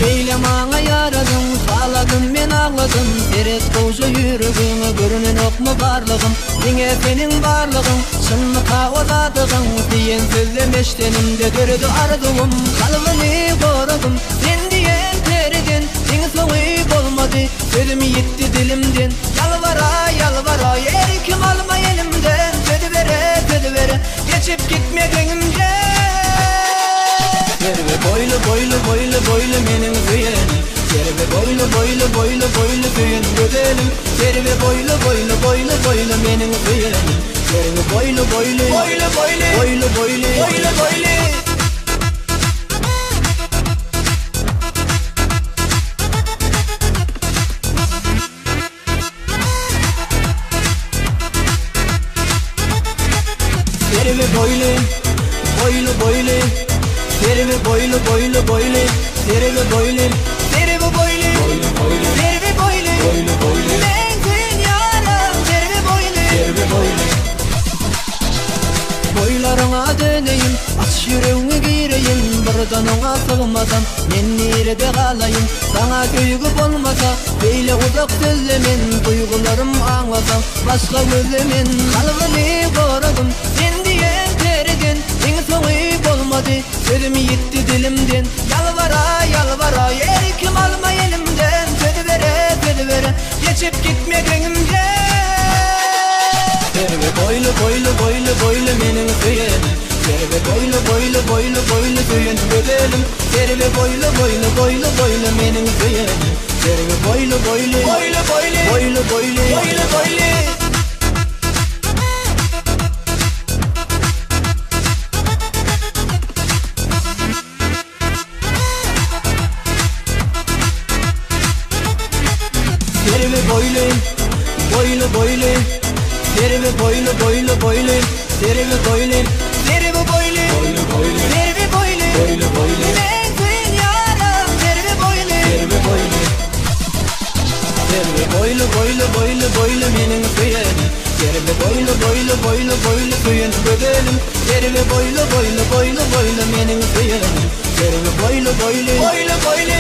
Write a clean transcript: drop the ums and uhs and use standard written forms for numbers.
Eylem ana yaradım, sağladım men ağladım. Seret koşu yüreğime görünen okmu barlığım. Yine senin varlığın, şınlıka ozadığın. Diyen sözlem eştenimde dördü ardığım. Kalbini korudum, sen diyen teriden. Sen soğuyup olmadı, sözüm yitti dilimden. Yalvara yalvara, erikim alma elimden. Söz vere, geçip gitme gönlümden. Serve boylu boylu boylu boylu menin süyenim. Serve boylu boylu boylu boylu süyen güzelim. Serve boylu boylu boylu boylu menin süyenim. Serve boylu boylu boylu boylu boylu boylu boylu boylu. Serve boylu boylu boylu. Serve boylu boylu boylu. Serve boylu. Serve boylu. Serve boylu. Ben senin yaram. Serve boylu. Serve boylu. Boylarına döneyim, aç yüreğimi gireyim. Buradan ona sığmasam, men nerede kalayım? Sana köygüp olmasa, beyle uzak sözlemen. Duygularım anlasam, başka gözlemen. Kalbini korudum, sen diyen teriden. Sen soğuyup olmadı, sözüm yitti dilimden. Yalvara yalvara, erikim alma elimden. Söz vere, geçip gitme gönlümden. Serve boylu boylu boylu boylu menin süyenim. Serve boylu boylu boylu boylu süyen güzelim. Serve boylu boylu boylu boylu menin süyenim. Serve boylu boylu boylu boylu boylu boylu boylu boylu. Serve boylu boylu boylu. Serve boylu boylu boylu. Serve boylu. Serve boylu. Serve boylu. Ben senin yaram. Serve boylu. Serve boylu. Serve boylu boylu boylu boylu menin süyenim. Serve boylu boylu boylu boylu süyen güzelim. Serve boylu boylu boylu boylu menin süyenim. Serve boylu boylu boylu boylu